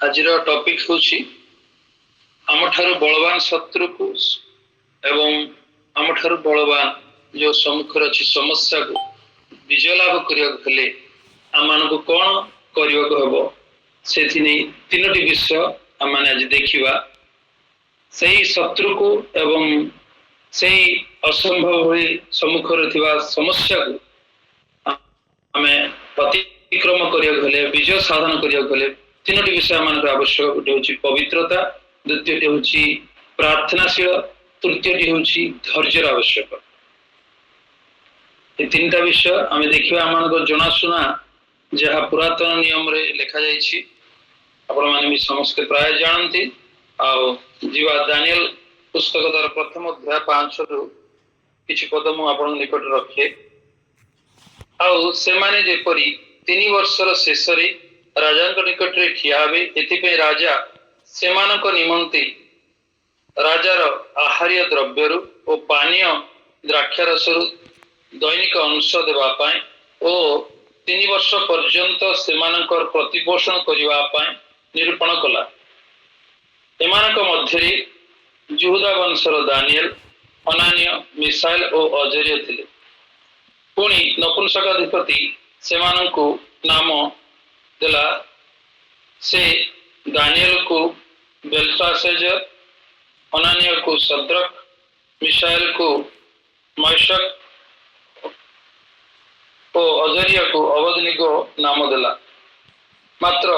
आज टॉपिक होची आमठारु बलवान शत्रु को एवं आमठारु बलवान जो सम्मुख अच्छी समस्या को विजय लाभ करने आम को कौन करने से तीनोटी विषय आम आज देखा से शत्रु को एवं से असंभव हुए सम्मुख समस्या को आम अतिक्रम करने विजय साधन करने तीनोटी विषय मान आवश्यक गोटे हूँ पवित्रता, द्वितीय हूँ प्रार्थनाशील, तृतीय हूँ धैर्य आवश्यक। ये तीन विषय आम देखा आम जनाशुना जहाँ पुरातन नियम रे लिखा जाइए आपण मैंने भी समस्ते प्राय जानती जीवा दानियल पुस्तक द्वारा प्रथम अध्याय 5 रु किछि पद मु आपण निकट रखे आउ से माने जेपरी 3 वर्षर शेष रे राजा निकट रे ठिया हेबे एथिपे राजा सेमानक निमंते राजार आहार्य द्रव्यरु और पानीय द्राक्षारसरु दैनिक अंश देवा पाए और 3 वर्ष पर्यंत सेमानकर प्रतिपोषण करिवा पाए निरूपण कला। एमानक मध्यरे यहूदा वंशर दानियल, हनानिय, मिसाइल और अजर्य थिले। पुणी नपुंसकाधिपति सेमानकु नाम देला से दानियल को बेल्शाशार, हनानिया को सद्रक, मिशाएल को मैशक और अजरिया को अबदनिगो नाम देला। मात्र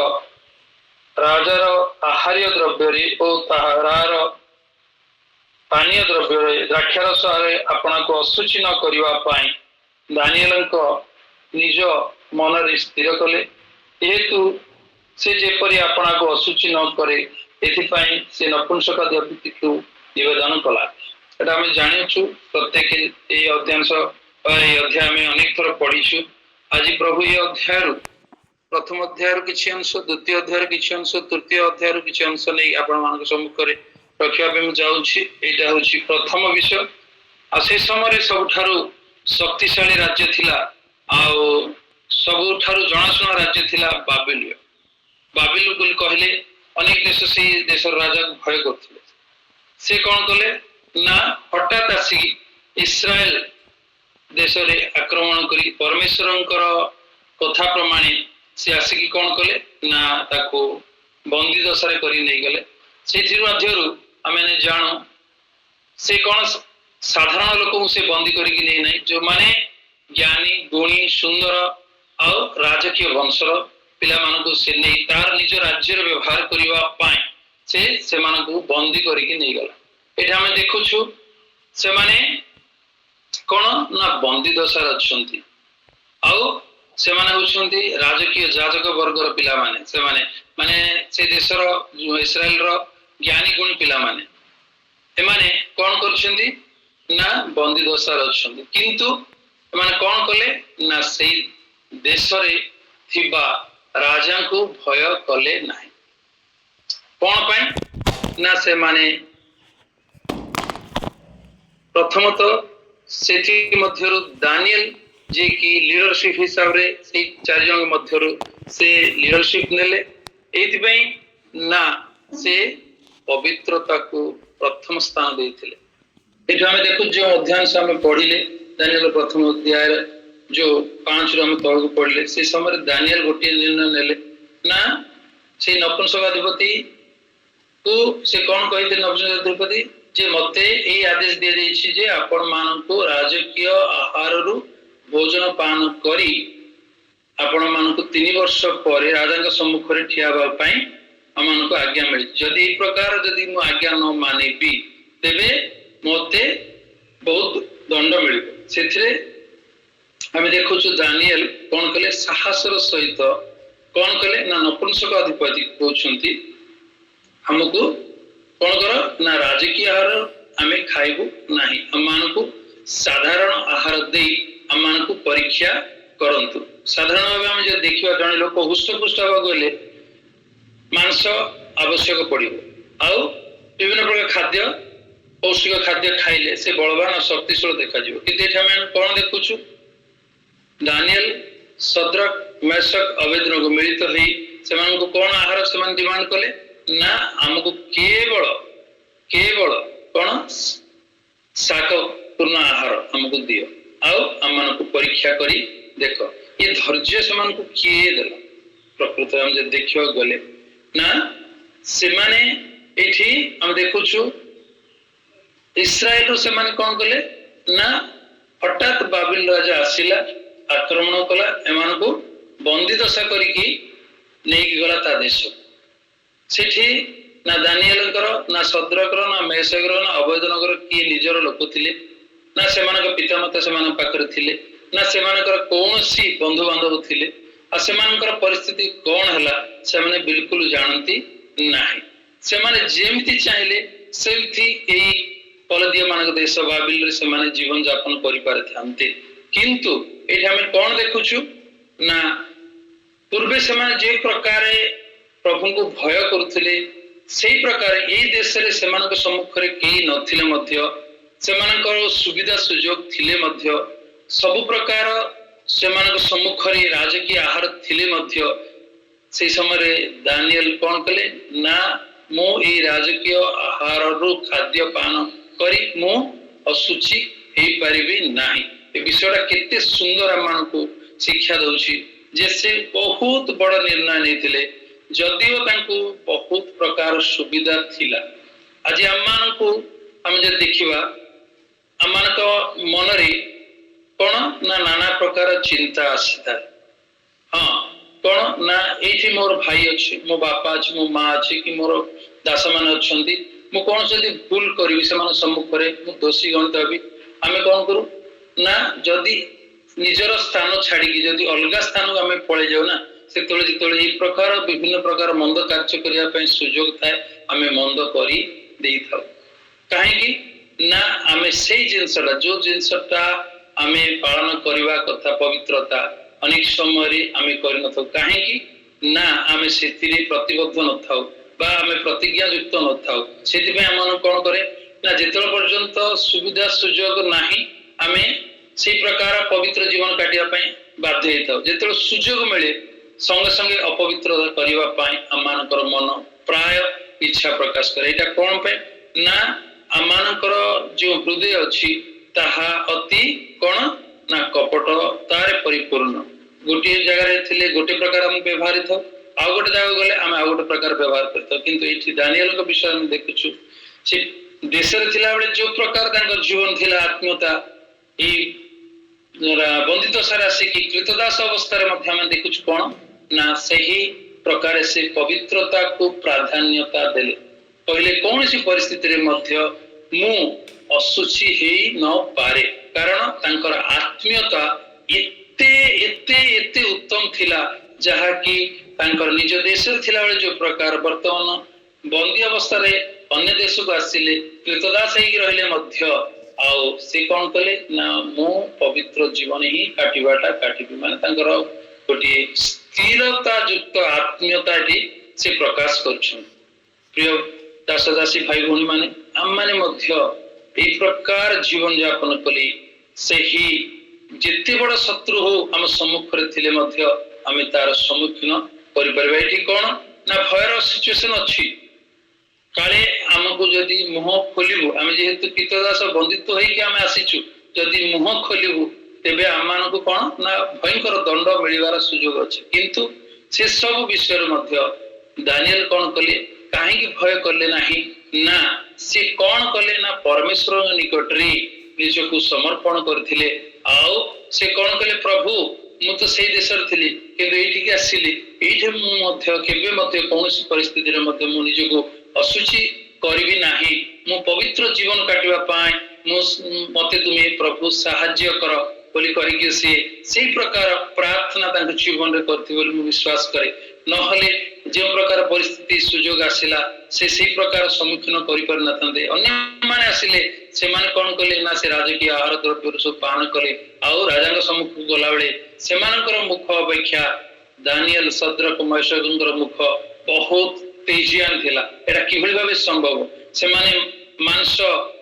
राजार आहार्य द्रव्य और ताहार पानीय द्रव्य द्राक्षारस आपना को असुचि न करिवा पाई दानियल निज मन स्थिर कले हेतु से जेपरी आपना को असुचि न करे एथिपाई से नपुंसकाधिपति को निवेदन कला। एटा हम जानिछु प्रत्येक ए अध्याय में अनेक थर पढ़ीछु। आज प्रभु ये अध्याय प्रथम अध्याय किछि अंश, द्वितीय अध्याय किछि अंश, तृतीय अध्याय किछि अंश नै आपण मानक सम्मुख रे रखिया पे हम जाउछि। एटा होछि प्रथम विषय। आ से समय सबठारु शक्तिशाली राज्य थिला आ सबठारु जनाशुना राज्य थिला बाबिल। बाबिल बोली कहले अनेक देश से देश राजा को भय करथिले। से कौन कले ना हठात आसी इस्राएल देश रे आक्रमण करी परमेश्वरंकर कथा प्रमाणे से आसिकी कौन कले ना ताको बंदी दशारे करी नहीं गले। सेथिर मध्यरु आमे जानो से कौन साधारण लोक से बंदी करी नहीं नहीं जो माने ज्ञानी, गुणी, सुंदर और राजकीय वंशर पिला मानकु से नहीं तार निज राज्य व्यवहार करिवा पाए से मानकु बंदी करिके नहीं गला। एठा हम देखुछु से माने कोन ना बंदी दशार अछंती आउ से माने होछंती राजकीय जाजक वर्गर पिला माने से माने से देशर इस्राएल रो ज्ञानी गुणी पिला माने ए माने कोन करछंती ना बंदी दशार अछंती किंतु माने कोन कले ना से देश रे थिबा राजा को भय कले नाही। कौन पाई ना से माने प्रथमतः सेठी मध्यरु दानियल जे कि लीडरशिप हिसाब रे से 4 जन मध्यरु से लीडरशिप नेले एथिपई ना से पवित्रता को प्रथम स्थान देथिले। एठा हम देखु जो अध्ययन से हम पढ़िले दानियल प्रथम अध्याय जो 5 रु हम तळକୁ पढ़ले से समय दानियल गोटे निर्णय नेले ना से नपुंसकाधिपति को से कौन कहते नपुंसकाधिपति जे मते ए आदेश दिया जाइछि जे आपण माननको राजकीय आहार रु भोजन पान करी आपण माननको 3 वर्ष परे राजा सम्मुख रे ठिया बा पई हमनको आज्ञा मिली। जदि ए प्रकार जदि मु आज्ञा न मानेबी तेबे मते बहुत दंड मिलिबो। सेथिरे हमें देखु दानियल कौन कले साहसर सहित कौन कले ना नपुंसकाधिपति कहउछंती हमको कौन कर ना राजकीय आहार आमे खाइबु नाही हममानकु साधारण आहार दे हममानकु परीक्षा करंतु। साधारण भाव हम जे देखिबा जने लोक हुष्टपुष्ट होबा गले मांस आवश्यक पड़िबो आउ विभिन्न प्रकार खाद्य पौष्टिक खाद्य खाइले से बलवान और शक्तिशाली देखा जिवो। किते हम कौन देखुछु दानियल, सद्रक, मेशक, अबेदनगो मिलित होई ସେମାନଙ୍କୁ କଣ ଆହାର ସେମାନେ ଡିମାଣ୍ଡ କଲେ ନା ଆମକୁ କେବଳ କେବଳ କଣ ଶାକ ପୂର୍ଣ୍ଣ ଆହାର ଆମକୁ ଦିଅ ଆଉ ଆମମାନଙ୍କୁ ପରୀକ୍ଷା କରି ଦେଖ। ଏ ଧୈର୍ଯ୍ୟ ସେମାନଙ୍କୁ କିଏ ଦେଲା? ପ୍ରକୃତରେ ଆମେ ଯଦି ଦେଖିବାକୁ ଗଲେ ନା ସେମାନେ ଏଇଠି ଆମେ ଦେଖୁଛୁ ଇସ୍ରାଏଲରୁ ସେମାନେ କଣ କଲେ ନା ହଠାତ୍ ବାବିଲ ରାଜା ଆସିଲା, ଆକ୍ରମଣ କଲା, ଏମାନଙ୍କୁ ବନ୍ଦୀ ଦଶା କରିକି ନେଇକି ଗଲା ତା ଦେଶକୁ। ସେଠି ନା ଦାନିଏଲଙ୍କର ନା ସଦ୍ରକର ନା ମେଷକର ନା ଅବୈଦନଗର କିଏ ନିଜର ଲୋକ ଥିଲେ ନା ସେମାନଙ୍କ ପିତାମାତା ସେମାନଙ୍କ ପାଖରେ ଥିଲେ ନା ସେମାନଙ୍କର କୌଣସି ବନ୍ଧୁବାନ୍ଧବ ଥିଲେ। ଆଉ ସେମାନଙ୍କର ପରିସ୍ଥିତି କଣ ହେଲା ସେମାନେ ବିଲକୁଲ ଜାଣନ୍ତି ନାହିଁ। ସେମାନେ ଯେମିତି ଚାହିଁଲେ ସେମିତି ଏଇ କଲଦୀୟ ମାନଙ୍କ ଦେଶ ବାବିଲରେ ସେମାନେ ଜୀବନ ଯାପନ କରିପାରିଥାନ୍ତେ। କିନ୍ତୁ ଏଇଠି ଆମେ କଣ ଦେଖୁଛୁ ନା ପୂର୍ବେ ସେମାନେ ଯେ ପ୍ରକାର ପ୍ରଭୁଙ୍କୁ ଭୟ କରୁଥିଲେ ସେଇ ପ୍ରକାର ଏଇ ଦେଶରେ ସେମାନଙ୍କ ସମ୍ମୁଖରେ କେହି ନଥିଲେ ମଧ୍ୟ, ସେମାନଙ୍କର ସୁବିଧା ସୁଯୋଗ ଥିଲେ ମଧ୍ୟ, ସବୁ ପ୍ରକାର ସେମାନଙ୍କ ସମ୍ମୁଖରେ ରାଜକୀୟ ଆହାର ଥିଲେ ମଧ୍ୟ ସେଇ ସମୟରେ ଦାନିଏଲ କଣ କଲେ ନା ମୁଁ ଏଇ ରାଜକୀୟ ଆହାରରୁ ଖାଦ୍ୟ ପାନ କରି ମୁଁ ଅଶୁଚି ହେଇପାରିବି ନାହିଁ। ଏ ବିଷୟଟା କେତେ ସୁନ୍ଦର ଆମମାନଙ୍କୁ ଶିକ୍ଷା ଦଉଛି ଯେ ସେ ବହୁତ ବଡ ନିର୍ଣ୍ଣୟ ନେଇଥିଲେ ଯଦିଓ ତାଙ୍କୁ ବହୁତ ପ୍ରକାର ସୁବିଧା ଥିଲା। ଆଜି ଆମମାନଙ୍କୁ ଆମେ ଯଦି ଦେଖିବା ଆମମାନଙ୍କ ମନରେ କଣ ନା ନାନା ପ୍ରକାର ଚିନ୍ତା ଆସିଥାଏ। ହଁ କଣ ନା ଏଇଠି ମୋର ଭାଇ ଅଛି, ମୋ ବାପା ଅଛି, ମୋ ମା ଅଛି, କି ମୋର ଦାସମାନେ ଅଛନ୍ତି, ମୁଁ କଣ ଯଦି ଭୁଲ କରିବି ସେମାନଙ୍କ ସମ୍ମୁଖରେ ମୁଁ ଦୋଷୀ ଗଣିତ ହେବି। ଆମେ କଣ କରୁ ନା ଯଦି ନିଜର ସ୍ଥାନ ଛାଡିକି ଯଦି ଅଲଗା ସ୍ଥାନକୁ ଆମେ ପଳେଇ ଯାଉ ନା ସେତେବେଳେ ଯେତେବେଳେ ଏଇ ପ୍ରକାର ବିଭିନ୍ନ ପ୍ରକାର ମନ୍ଦ କାର୍ଯ୍ୟ କରିବା ପାଇଁ ସୁଯୋଗ ଥାଏ ଆମେ ମନ୍ଦ କରି ଦେଇଥାଉ। କାହିଁକି ନା ଆମେ ସେଇ ଜିନିଷଟା ଯୋଉ ଜିନିଷଟା ଆମେ ପାଳନ କରିବା କଥା ପବିତ୍ରତା ଅନେକ ସମୟରେ ଆମେ କରିନଥାଉ। କାହିଁକି ନା ଆମେ ସେଥିରେ ପ୍ରତିବଦ୍ଧ ନଥାଉ ବା ଆମେ ପ୍ରତିଜ୍ଞା ଯୁକ୍ତ ନଥାଉ। ସେଥିପାଇଁ ଆମମାନଙ୍କୁ କଣ କରେ ନା ଯେତେବେଳେ ପର୍ଯ୍ୟନ୍ତ ସୁବିଧା ସୁଯୋଗ ନାହିଁ ଆମେ ସେଇ ପ୍ରକାର ପବିତ୍ର ଜୀବନ କାଟିବା ପାଇଁ ବାଧ୍ୟ ହେଇଥାଉ। ଯେତେବେଳେ ସୁଯୋଗ ମିଳେ ସଙ୍ଗେ ସଙ୍ଗେ ଅପବିତ୍ରତା କରିବା ପାଇଁ ଆମମାନଙ୍କର ମନ ପ୍ରାୟ ଇଚ୍ଛା ପ୍ରକାଶ କରେ। ଏଇଟା କଣ ପାଇଁ ନା ଆମମାନଙ୍କର ଯୋଉ ହୃଦୟ ଅଛି ତାହା ଅତି କଣ ନା କପଟ ତାରେ ପରିପୂର୍ଣ୍ଣ। ଗୋଟିଏ ଜାଗାରେ ଥିଲେ ଗୋଟେ ପ୍ରକାର ଆମେ ବ୍ୟବହାର ହେଇଥାଉ, ଆଉ ଗୋଟେ ଜାଗାକୁ ଗଲେ ଆମେ ଆଉ ଗୋଟେ ପ୍ରକାର ବ୍ୟବହାର କରିଥାଉ। କିନ୍ତୁ ଏଇଠି ଦାନିଏଲଙ୍କ ବିଷୟ ଆମେ ଦେଖୁଛୁ ସେ ଦେଶରେ ଥିଲାବେଳେ ଯୋଉ ପ୍ରକାର ତାଙ୍କ ଜୀବନ ଥିଲା ଆତ୍ମୀୟତା, ଏଇ ବନ୍ଦିଦଶାରେ ଆସିକି କୃତଦାସ ଅବସ୍ଥାରେ ମଧ୍ୟ ଆମେ ଦେଖୁଛୁ କଣ ନା ସେହି ପ୍ରକାରେ ସେ ପବିତ୍ରତାକୁ ପ୍ରାଧାନ୍ୟତା ଦେଲେ। କହିଲେ କୌଣସି ପରିସ୍ଥିତିରେ ମଧ୍ୟ ମୁଁ ଅଶୁଚି ହେଇ ନପାରେ, କାରଣ ତାଙ୍କର ଆତ୍ମୀୟତା ଏତେ ଏତେ ଏତେ ଉତ୍ତମ ଥିଲା ଯାହାକି ତାଙ୍କର ନିଜ ଦେଶରେ ଥିଲାବେଳେ ଯୋଉ ପ୍ରକାର ବର୍ତ୍ତମାନ ବନ୍ଦୀ ଅବସ୍ଥାରେ ଅନ୍ୟ ଦେଶକୁ ଆସିଲେ କୃତଦାସ ହେଇକି ରହିଲେ ମଧ୍ୟ ଆଉ ସେ କଣ କଲେ ନା ମୁଁ ପବିତ୍ର ଜୀବନ ହିଁ କାଟିବି। ମାନେ ତାଙ୍କର ଗୋଟିଏ ସ୍ଥିରତା ଯୁକ୍ତ ଆତ୍ମୀୟତା ଏଠି ସେ ପ୍ରକାଶ କରୁଛନ୍ତି। ପ୍ରିୟ ଦାସ ଦାସୀ ଭାଇ ଭଉଣୀ ମାନେ ଆମମାନେ ମଧ୍ୟ ଏଇ ପ୍ରକାର ଜୀବନ ଯାପନ କଲି ସେହି ଯେତେ ବଡ ଶତ୍ରୁ ହଉ ଆମ ସମ୍ମୁଖରେ ଥିଲେ ମଧ୍ୟ ଆମେ ତାର ସମ୍ମୁଖୀନ କରିପାରିବା। ଏଠି କଣ ନା ଭୟର ସିଚୁଏସନ ଅଛି, କାଳେ ଆମକୁ ଯଦି ମୁହଁ ଖୋଲିବୁ, ଆମେ ଯେହେତୁ କୀତଦାସ ବନ୍ଦିତ୍ୱ ହେଇକି ଆମେ ଆସିଛୁ, ଯଦି ମୁହଁ ଖୋଲିବୁ ତେବେ ଆମମାନଙ୍କୁ କଣ ନା ଭୟଙ୍କର ଦଣ୍ଡ ମିଳିବାର ସୁଯୋଗ ଅଛି। କିନ୍ତୁ ସେ ସବୁ ବିଷୟରେ ମଧ୍ୟ ଦାନିଏଲ କଣ କଲେ, କାହିଁକି ଭୟ କଲେ ନାହିଁ ନା ସେ କଣ କଲେ ନା ପରମେଶ୍ୱରଙ୍କ ନିକଟରେ ନିଜକୁ ସମର୍ପଣ କରିଥିଲେ। ଆଉ ସେ କଣ କଲେ, ପ୍ରଭୁ ମୁଁ ତ ସେଇ ଦେଶରେ ଥିଲି କିନ୍ତୁ ଏଇଠିକି ଆସିଲି, ଏଇଠି ମୁଁ ମଧ୍ୟ କେବେ ମଧ୍ୟ କୌଣସି ପରିସ୍ଥିତିରେ ମଧ୍ୟ ମୁଁ ନିଜକୁ ଅଶୁଚି କରିବି ନାହିଁ। ମୁଁ ପବିତ୍ର ଜୀବନ କାଟିବା ପାଇଁ ମତେ ତୁମେ ପ୍ରଭୁ ସାହାଯ୍ୟ କର ବୋଲି କହିକି ସେ ସେଇ ପ୍ରକାର ପ୍ରାର୍ଥନା ତାଙ୍କ ଜୀବନରେ କରିଥିବେ ବୋଲି ମୁଁ ବିଶ୍ୱାସ କରେ। ନହେଲେ ଯେଉଁ ପ୍ରକାର ପରିସ୍ଥିତି ସୁଯୋଗ ଆସିଲା ସେ ସେଇ ପ୍ରକାର ସମ୍ମୁଖୀନ କରିପାରିନଥାନ୍ତେ। ଅନ୍ୟମାନେ ଆସିଲେ ସେମାନେ କଣ କଲେ ନା ସେ ରାଜକୀୟ ଆହାର ଦ୍ରବ୍ୟରୁ ସବୁ ପାନ କଲେ, ଆଉ ରାଜାଙ୍କ ସମ୍ମୁଖକୁ ଗଲାବେଳେ ସେମାନଙ୍କର ମୁଖ ଅପେକ୍ଷା ଦାନିଏଲ ସଦ୍ରକ ମେଷକଙ୍କର ମୁଖ ବହୁତ ତେଜିଆନ ଥିଲା। ଏଟା କିଭଳି ଭାବେ ସମ୍ଭବ? ସେମାନେ ମାଂସ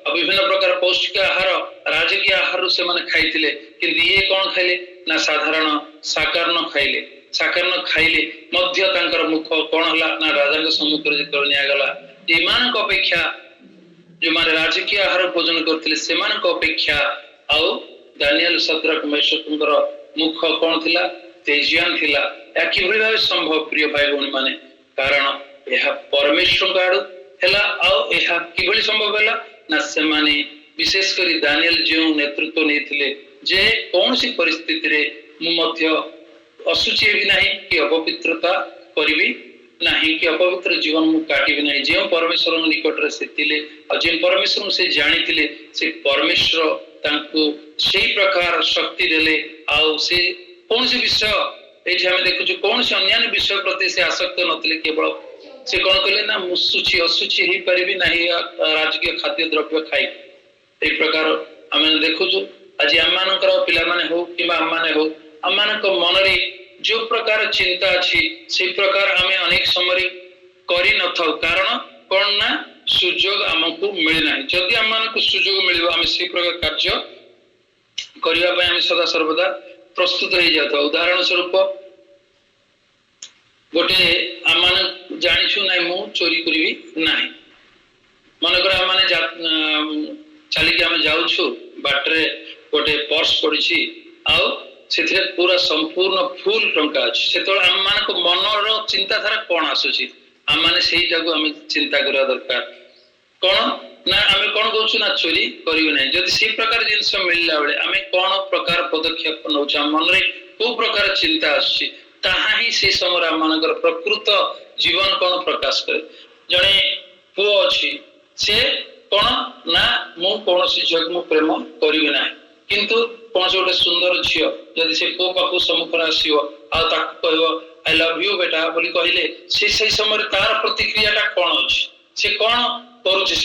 ଆଉ ବିଭିନ୍ନ ପ୍ରକାର ପୌଷ୍ଟିକ ଆହାର ରାଜକୀୟ ଆହାରରୁ ସେମାନେ ଖାଇଥିଲେ, କିନ୍ତୁ ଇଏ କଣ ଖାଇଲେ ନା ସାଧାରଣ ସାକାରଣ ଖାଇଲେ। साकार न खाइले मध्य तांकर मुख कौन हला ना राजा सम्मुख जो निगला एमान अपेक्षा जो माने राजकीय आहार भोजन करथिले सेमान अपेक्षा आउ दानियल सद्रक मेशकंकर मुख कौन थिला तेजियान थिला या किभଳି भाबे संभव प्रिय भाई भौणी माने कारण यह परमेश्वर आड़ू हैला आउ यह किभଳି संभव हैला ना सेमाने विशेष करी दानियल जो नेतृत्व नेथिले जे कौन सी परिस्थिति रे मु मध्य असुचि भी नहीं कि अपवित्रता करिवि नहीं कि अपवित्र जीवन मु काटिबि नहीं जे परमेश्वर निकट रे सेतिले और जे परमेश्वर से जानिथिले से परमेश्वर तांको सेही प्रकार शक्ति देले आउ से कौन सी विषय एठी हम देखु कौन से अन्य विषय प्रति से आसक्त नथिले केवल से कौन कहले ना मुसुचि असुचि ही परिबि नहीं राजकीय खाद्य द्रव्य खाई ए प्रकार हम देखु आज आम मानकर पिला माने हो कि आम माने हो आम मानक मन रे जो प्रकार चिंता अच्छी से प्रकार आम अनेक समय करी न थाउ कारण कौन ना सुजोग आमको मिले ना जदि आम मानक सुजोग मिल आम से प्रकार कार्य करने सदा सर्वदा प्रस्तुत हो जाता उदाहरण स्वरूप गोटे आम मान जाचु ना मु चोरी करी ना मनकर आम मैंने चलिकी आम जाऊँ बाटरे गोटे पर्स पड़ी आउ से पूरा संपूर्ण फुल टंका अच्छी से आम मान मनर चिंताधारा कौन आसूसी आम मैंने से चिंता करवा दरकार कौन ना आम कौन कहूँ ना चोरी करू ना जदि से प्रकार जिनस मिलला बेले आम कौन प्रकार पदक्षेप नौ मन में कौ प्रकार चिंता आसूसी ताहा ही से समय आम मान प्रकृत जीवन कौन प्रकाश करे जड़े पुओ अच्छी से कौन ना मु कौन झील मु प्रेम करी ना किंतु कौन से गोटे सुंदर झील जदि से पुओ पाखु सम्मुख आसो आई लव यू बेटा बोली कहले से समय तार प्रतिक्रिया कौन अच्छी से कौन करुचे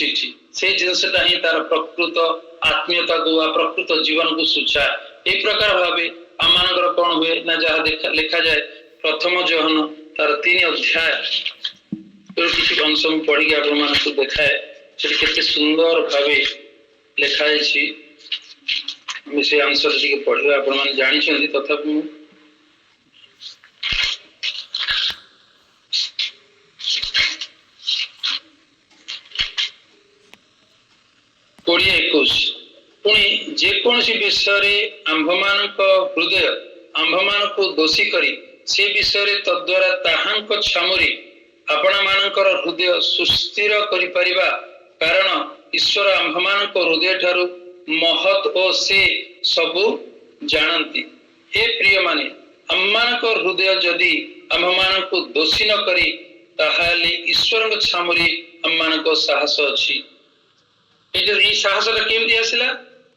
से जिनसा ही तार प्रकृत आत्मीयता को प्रकृत जीवन को सूचाए ये प्रकार भावे आम मान कौन हुए ना जहाँ लिखा जाए प्रथम जोहन तार 3 अध्याय किसी अंश पढ़ी आप देखाए से सुंदर भावे लिखाई से अंश पढ़ा आप जानी तथापि कोड़े 21 पुणी जेकोसी विषय आंभ मान हृदय आंभ मान को दोषी करी से विषय तद्वारा ताहांक छामुरी आपण मानकर हृदय सुस्थिर करि परिबा कारण ईश्वर आंभ मान हृदय ठारू महत ओ से सबु जानती हे प्रिय माने आम मान हृदय जदि आंभ मान को दोषी न करी ताहाले ईश्वर छामुरी आम मान साहस अच्छी ये साहस केमती आसला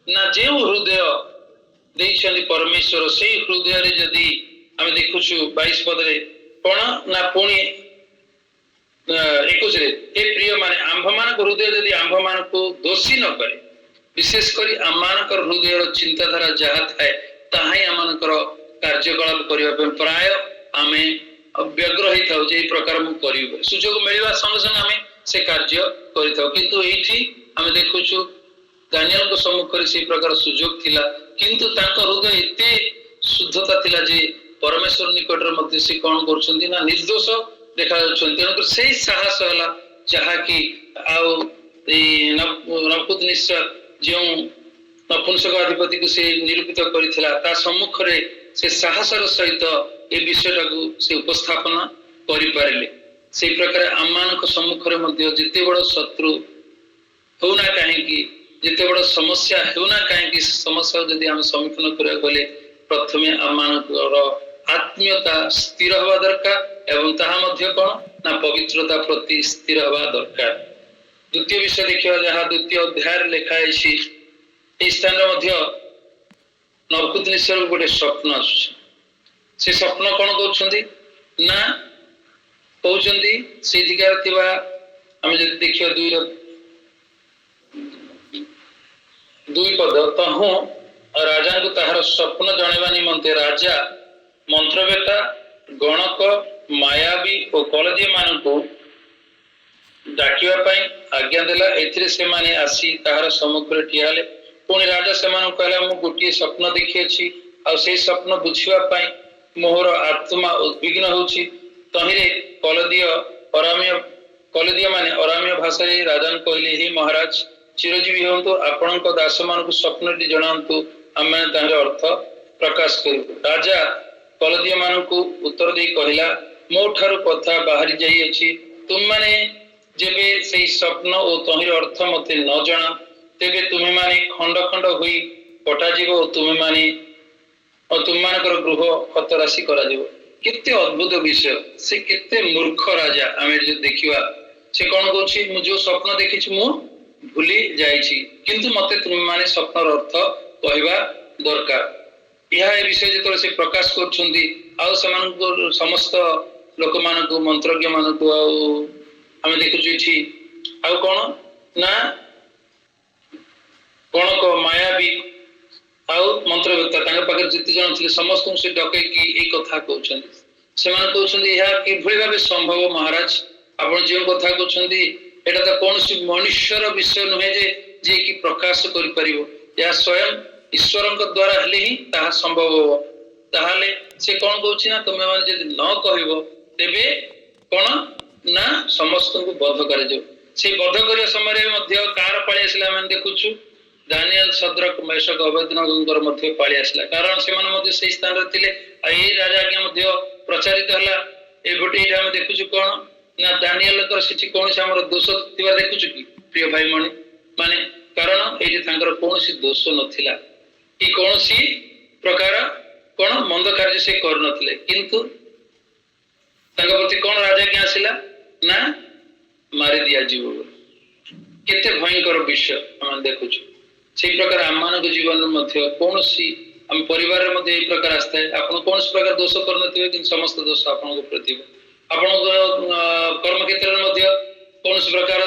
ना जो हृदय देइछन्ति परमेश्वर से हृदय रे जदि आम देखु 22 पदरे कौन ना पुणी 21 रे ए प्रिय माने आंभ मान हृदय जदि आंभ मान को दोषी न करे विशेष करी आम मान हृदय चिंताधारा जहाँ थाए ताही आम मान कार्यकलाप करने प्राय आम व्यग्र होता जे प्रकार मुझे सुजोग मिलवा संगे संगे आम से कार्य कर आम देखु दानियल को सम्मुख से प्रकार सुजोग थिला किंतु तांका हृदय एते शुद्धता थिला जे परमेश्वर निकट मध्य से कौन कर ना निर्दोष देखा तेणुक से साहस है जहाँ कि नपुंसक जो नपुंसक अधिपति को से निरूपित कर सम्मुख से साहसर सहित ए विषय से उपस्थापन करें से प्रकार आम मान सम्मुख जिते बड़ शत्रु होना कहीं जिते बड़ समस्या होना कहीं समस्या जदि आम सम्मुखीन करें प्रथमे आम आत्मीयता स्थिर हवा दरकार एवं ताहा मध्य कौन ना पवित्रता प्रति स्थिर हवा दरकार द्वितीय विषय देखा जहाँ द्वितीय अध्याय लिखाई स्थान नबुकदनेस्सर गोटे स्वप्न आस स्वप्न कौन कहते ना कहते से देखिए दुई पद तहु राजा को ताहार स्वप्न जनवा निमंते राजा मंत्रवेता गणक मायावी और कलजी मान को डाकिया आज्ञा देला एथिरे से माने आसी ताहार सम्मुख ठिया हेले पुणी राजा से कहला मु गोटे स्वप्न देखी आ से स्वप्न बुझिबा मोहर आत्मा उद्विग्न होउछि तहिरे कलदीय माने अराम्य भाषा राजा कहले हे महाराज चिरजीवी हूँ आपण दास मान स्वप्न जनातु आम तार अर्थ प्रकाश करू। राजा कलदीय मान उत्तर दे कहला मो ठारू कथा बाहरी जाइए तुम माने जेबे से स्वप्न और तहिर अर्थ मते न जना तेबे तुम्हें माने खंड खंड हुई पटाजीव और तुम्हें माने और तुम मानकर गृह खतराशी करा जीव। केते अद्भुत विषय से केते मूर्ख राजा आमे जो देखिवा से कौन कहछि मु जो स्वप्न देखिछि मु भूली जाइछि किंतु मते तुम माने स्वप्नर अर्थ कहवा दरकार। यह विषय जो से प्रकाश करछुंदी आ समस्त लोक मान मंत्रज्ञ मान आम देखुची आ कौन ना कौन को मायावी आउ मंत्रवेत्ता पाखे जिते जन थे समस्त से डकैकी ये कथा कहते से किभली भाव संभव महाराज आप जो कथा कहते यहाँ तो कौन मनुष्यर विषय नुहे जे कि प्रकाश कर स्वयं ईश्वर द्वारा हेले ही ताहा संभव हो ताहले से कौन कहछि ना तुम माने यदि न कहबो तेबे कौन ना समस्त को बद्ध कर जो से बद्ध करिया समय मध्य कार पाळी आसला माने देखुछु दानियल सद्रक मेषक अबेदनगर मध्य पाळी आसला कारण से माने मध्य से स्थान रे थिले आ ए राजा के मध्य प्रचारित हला ए गोटे इटा हम देखुछु कोन ना दानियल कर सिछि कोन से हमर दोष थिबा देखुछु की प्रिय भाई मणि माने कारण एठी तांकर कोनोसी दोष नथिला कि कोनोसी प्रकार कोन मंद कार्य से कर नथिले किंतु तांका प्रति कोन राजा के आसिला ना मारी दिया जीव केते भयंकर विषय हम देखुछु से प्रकार आम मान जीवन मध्य कोनोसी हम परिवार मध्य ए प्रकार आस्ता है आपण कोन प्रकार दोष कर नथिबे कि समस्त दोष आपण को प्रति आपण कर्म क्षेत्र मध्य कौन प्रकार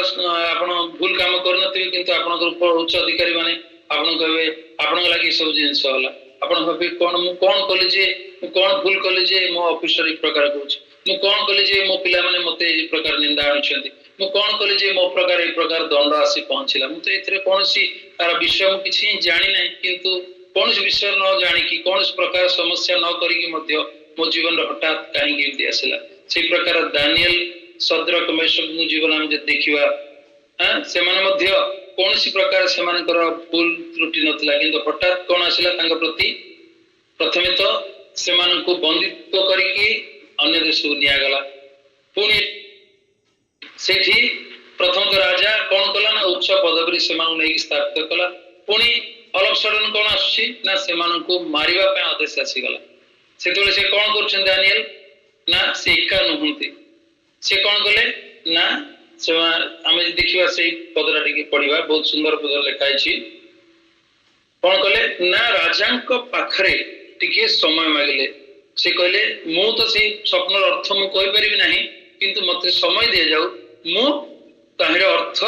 आपण भूल काम कर किंतु आपण उच्च अधिकारी माने आपण कहबे आपण लागि सब जिंस होला आपण कहबे कौन कले जे कौन भूल कले जे मो ऑफिसर एक प्रकार कहूछ मु कौन कले जे मो पिला माने मते ए प्रकार निंदा आछंती मु कौन कले जे मो प्रकार ए प्रकार दंड आसी पहुंचला मु तो एथरे कोनसी तार विषय मु किछि जानि नै किंतु कौन विषय न जानि कि कौन प्रकार समस्या न करी कि मध्य मो जीवन हठात काहे गिरदी आसला से प्रकार दानियल सद्रक मेषक जीवन हम देखिवा से माने मध्य कौन सी प्रकार से मानकर भूल त्रुटि नथिला किंतु हठात कौन आसिला तांग प्रति प्रथमे तो से मान को बंदित्व करिकि अन्य देश को निया गला पुनी सेठी प्रथम तो राजा कौन कला ना उच्च पदवी से मान नै स्थापित कला पुनी अलग सडन कौन आछि ना से मान को मारिबा पे आदेश आसी गला सेतोले से कौन करछन दानियल ना से एका नहुंती से कौन कले ना से आमे देखिबा से पदरा टिके पढिबा बहुत सुंदर पद लिखाई छी कौन कले ना राजा को पाखरे टिके समय मागले से कहले मु तो से स्वप्नर अर्थ मु कहि परिबि नाही किंतु मते समय दे जाऊ मु ताहिर अर्थ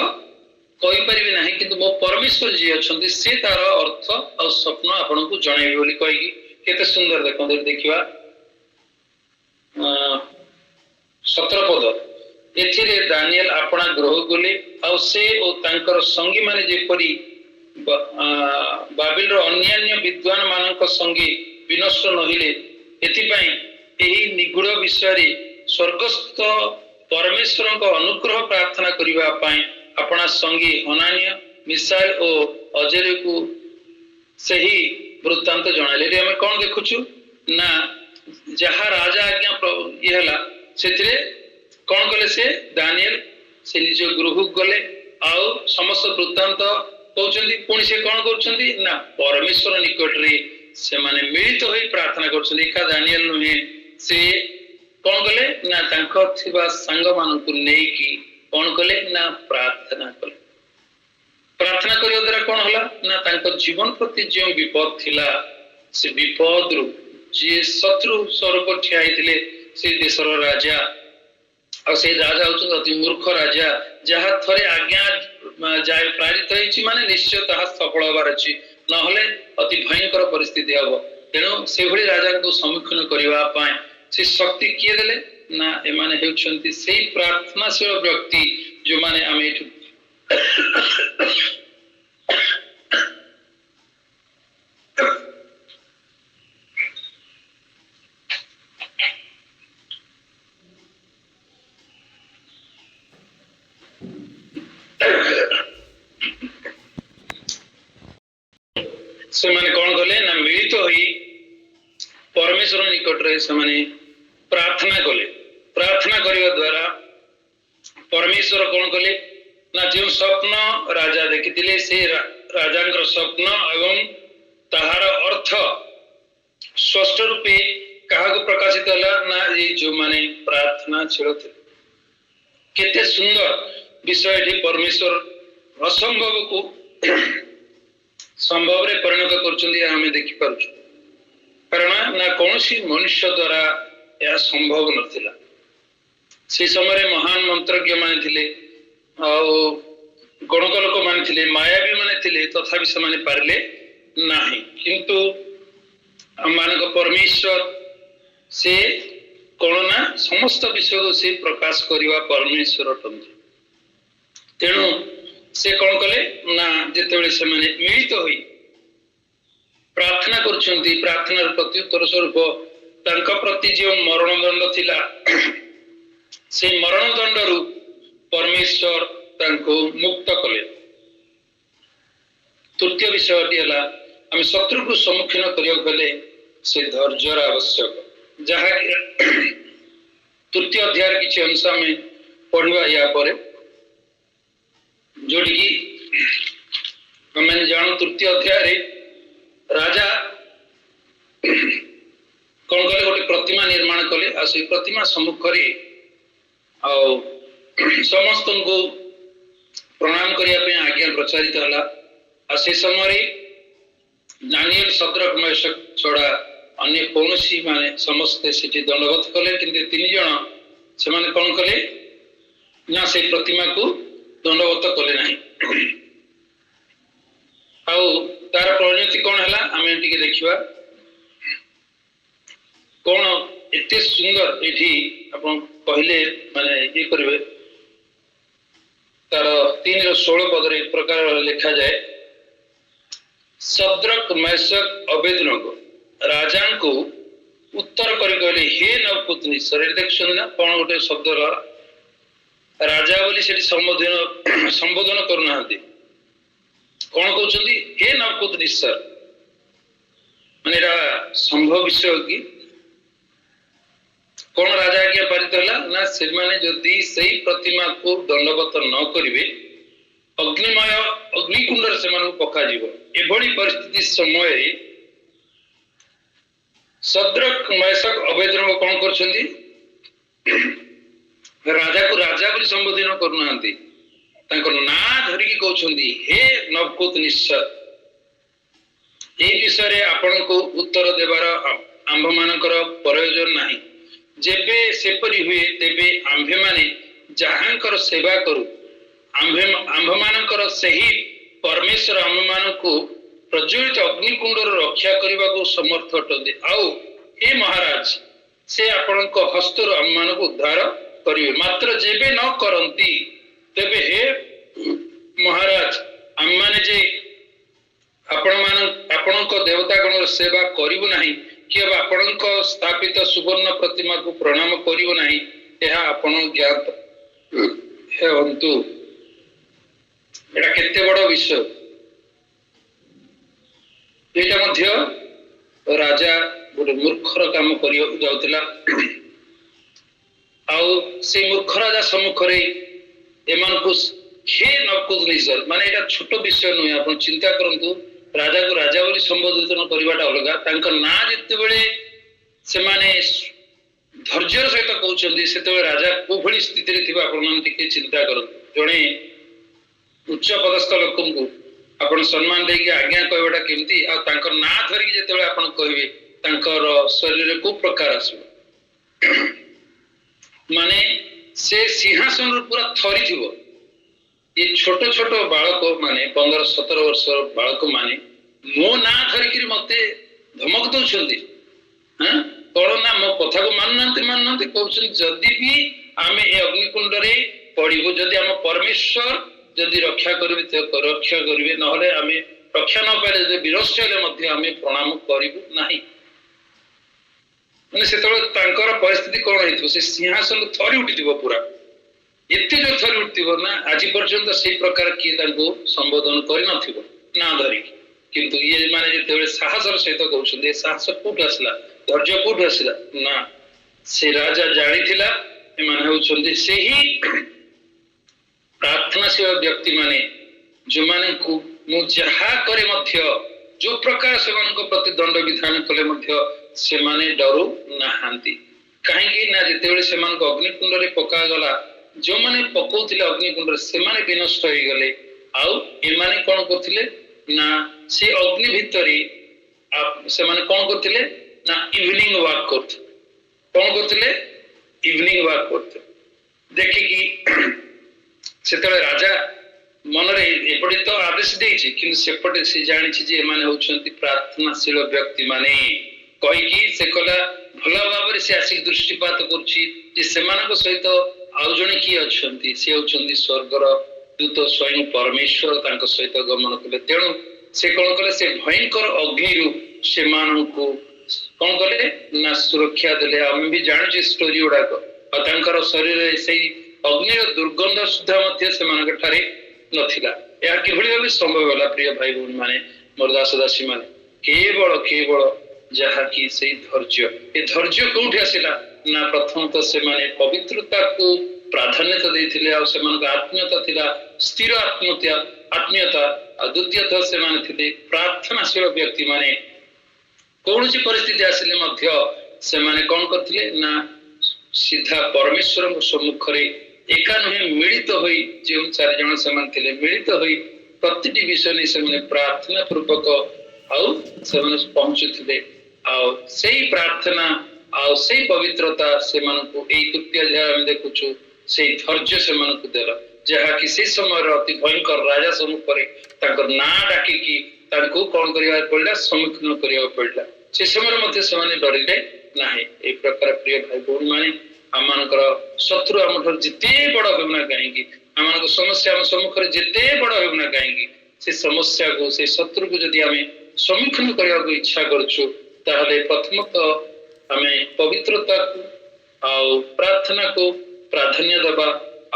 कहि परिबि नाही किंतु मो परमेश्वर जी अछंती से तार अर्थ और स्वप्न आपन को जणाइबे बोली कहि केते सुंदर देखिबा 17 पद एथिरे दानियल अपना ग्रह गले आ से ओ तांकर संगी माने जेपरी बाबिल रो अन्यान्य विद्वान मानक संगी विनष्ट नहिले एथि पई एही निगूढ़ विषय रे स्वर्गस्थ परमेश्वर को अनुग्रह प्रार्थना करिबा पई अपना संगी हनानिया मिसाइल ओ अजरे को सही वृत्तांत जणाले रे हम कोन देखुछु ना जहा राजा आज्ञा ये हला सेथिरे कौन कले से दानियल से निज गृह गले आउ समस्त वृत्तांत कहउछंदी पुणी से कौन करछंदी ना परमेश्वर निकट रे से माने मिलित होई प्रार्थना करछंदी एका दानियल नुहे से कौन कले ना तांख थिबा संग मान को नेई की कौन कले ना प्रार्थना कले प्रार्थना करियो द्वारा कौन हला ना तांक जीवन प्रति जो विपद थिला से विपद रु जे शत्रु स्वरूप ठियाइथिले से देशर राजा और से राजा होचन अति मूर्ख राजा जहा थरे आज्ञा जाय प्रेरित होइछि माने निश्चय ताहा सफल होबार अछि न हले अति भयंकर परिस्थिति हबो तेनो से भली राजा को सम्मुखीन करिवा पाए से शक्ति किए देले ना ए माने हेउछंती सेही प्रार्थनाशील व्यक्ति जो माने आमे एठु ସେମାନେ କଣ କଲେ ନା ମିଳିତ ହୋଇ परमेश्वर निकट रे से प्रार्थना कले। प्रार्थना करने द्वारा परमेश्वर कौन कले ना जो स्वप्न राजा देखी से राजा स्वप्न एवं ताहार अर्थ स्पष्ट रूपे क्या प्रकाशित है ना ये जो माने प्रार्थना शील थे। केते सुंदर विषय परमेश्वर असंभव को संभव रे परिणत कर देखी पार्छ। कारण ना कौन सी मनुष्य द्वारा यह संभव नथिला। से समय महान मंत्रज्ञ माने थिले गणक लोक माने थिले मायावी माने थिले तथापि से माने पारले नाही। किंतु मानक परमेश्वर से कौन ना समस्त विषय को से प्रकाश करवा परमेश्वर अटंती। तेणु से कौन कले ना जिते से माने मिलित होई प्रार्थना करछंती प्रार्थनार प्रत्युत्तर स्वरूप तांका प्रति जो मरण दंड थिला से मरण दंडरू परमेश्वर तांको मुक्त कले। तृतीय विषयटी है आम शत्रु को सम्मुखीन करें से धैर्यर आवश्यक। जहाँ तृतीय अध्याय किसी अंश आम पढ़ा या जोड़ी की आम जान तृतीय अध्याय राजा कौन कले गोटे प्रतिमा निर्माण कले आ से प्रतिमा सम्मुख समस्त को प्रणाम करने आज्ञा प्रचारित है। से समय दानिएल शद्रक मेशक छड़ा अन्य कौन सी माने समस्ते से दंडवत कले किंतु तीन जन से माने कौन कले ना से प्रतिमा को दंडवत कले नहीं। तार परिणति कौन है आम टे देखा कौन एते सुंदर ये कहले माने ये करेंगे तार 3:16 पदर एक प्रकार लिखा जाए शद्रक मेशक अबेदनगो राजा को उत्तर कर कहले हे नबूकदनेस्सर। देखते ना कौन गोटे शब्द राजा बोली से संबोधन करना कौन कहते हे नबूकदनेस्सर माने संभव विषय कि कौन राजा आज्ञा पारित है ना से माने जदि सही प्रतिमा को दंडवत न करेंगे अग्निमय अग्निकुंड से पका एभली परिस्थिति समय शद्रक मेशक अबेदनगो कौन करछंती राजा को राजा बोली संबोधन करना ना धरिकी कहते हे नबूकदनेस्सर। ये विषय आपण को उत्तर देवार आंभ मानकर प्रयोजन नहीं। जेबे सेपरी हुए तेबे आंभे माने जहांकर सेवा करू आंभ मानकर सही परमेश्वर आंभ मान को प्रज्वलित अग्निकुंड रक्षा करने को समर्थ अटंती। आउ हे महाराज से आपण हस्तर आम मान को उद्धार करेंगे। मात्र जेबे न करती तेबे हे महाराज आम माने जे आपण देवतागण सेवा करू ना कि आपण स्थापित सुवर्ण प्रतिमा को प्रणाम करू ना यह आपण ज्ञात हेतु एटा केते बड़ विषय। यहाँ राजा गोटे मूर्खर काम कर जाऊला से मूर्ख राजा सम्मुख एमान को हे नबूकदनेस्सर माने एटा छोट विषय नुहे। आप चिंता करंतु राजा को राजा बोली संबोधन करवाटा अलग ना जिते बड़े से धैर्यर सहित कहते से राजा कोभली स्थिति थे चिंता कर जड़े उच्च पदस्थ लोक को आप सम्मान देकी आज्ञा कहवाटा केमती ना धरिकी जिते आप कहे शरीर को प्रकार आस माने से सिंहासन पूरा थरी थी। ये छोट छोट बालक माने 15-17 वर्ष बालक माने मो ना धरिकी मत धमक दौरान हाँ कौन ना मो कथा को मानुना कहते जदि भी आम ए अग्निकुंड पड़ू जदि आम परमेश्वर जदि रक्षा करेंगे ना आम रक्षा न पारे विरस्त आम प्रणाम करूँ ना मैंने से परिस्थिति कौन हो सिंहासन थरी उठी पूरा एत जो थरी उठी ना आज पर्यंत से प्रकार किए संबोधन कर ना धरिकी किंतु ये माने जेतेबेले साहसर सहित कहउछन ए साहस कोठ आसला धैर्य कोठ आसला ना से राजा जानिथिला ए माने होउछन से ही प्रार्थनाशील व्यक्ति माने जो माने को मु जहा करे मध्य जो प्रकार से मानको प्रति दंड विधान कले मध्य से माने डरू नाहांती कहीं ना जेतेबेले से मानको अग्निकुंड रे पका गला जो माने पकौथिले अग्निकुंड से माने विनष्ट होई गले आउ ए माने कोन करथिले ना से अग्नि भितरी से माने कोन करथिले ना इवनिंग वॉक करथ कोन करथिले इवनिंग वॉक करथ देखि कि सेतले राजा मनरे एपटे तो आदेश देछि कि सेपटे से जानिछि जे माने होछंती प्रार्थनाशील व्यक्ति माने कहि कि से कला भला भाबरे से आसिक दृष्टिपात करछि जे सेमानक सहित आउ जणे की अछंती से होछंती स्वर्गर दूत स्वयं परमेश्वर तांक सहित गमन कले तेणु से कोन कले से भयंकर अग्निरु से माननको कोन कले ना सुरक्षा देले हम भी जानि स्टोरी उडा को तांकर शरीर से अग्निर दुर्गंध सुधा मध्य से मानक ठारे नथिला या किभଳି भाबे संभव होला प्रिय भाई बहन माने मोर दास दासी माने केवल जहा कि से धैर्य ए धैर्य कोठी आसिला ना प्रथम तो से माने पवित्रता को प्राधान्यता देथिले आ से मानक आत्मीयता थिला स्थिर आत्मीयता आ द्वितीय तो से माने थिले प्रार्थनाशील व्यक्ति माने कोनोसी परिस्थिति आसिले मध्य से माने कोन करथिले ना सीधा परमेश्वर को सम्मुख रे एका नहे मिलित होई जे चार जण समान थिले मिलित होई प्रतिटी विषय ने से माने प्रार्थना पूर्वक आउ से माने पहुंचुथिले आउ सेही प्रार्थना आउ सेही पवित्रता से मानको एई तृतीय अध्याय हम देखुछु सेही धैर्य से मानको देला जहा कि से समय अति भयंकर राजा सम्मुख रे ताकर ना डाकी कि ताको कोन करिया पड़ला सम्मुखन करिया पड़ला से समय मध्ये से माने डरिले नाही ए प्रकार प्रिय भाई बहन माने आमानकर शत्रु आमठर जिते बड़ होना कहीं आमानक समस्या आम सम्मुख जिते बड़ होना कहीं से समस्या को से शत्रु को जदि आम सम्मुखीन करने को इच्छा करुछु ताहले प्रथमतः आम पवित्रता को आउ प्रार्थना को प्राधान्य देबा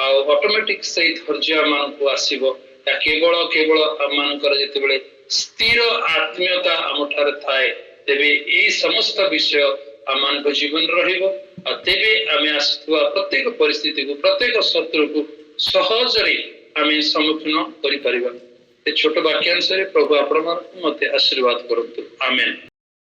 आउ ऑटोमेटिक से धैर्य आमानक आसीबो केवल आमानकर जेतेबेले स्थिर आत्मीयता आमठार थाए तेबे ए समस्त विषय आमान जीवन रहिबो तेबे आमे आसुवा प्रत्येक परिस्थिति को प्रत्येक शत्रु को सहज रे आमे सम्मुखीन करि परिबा ए छोट वाक्यांश रे प्रभु आपण मते आशीर्वाद करंतु आमेन।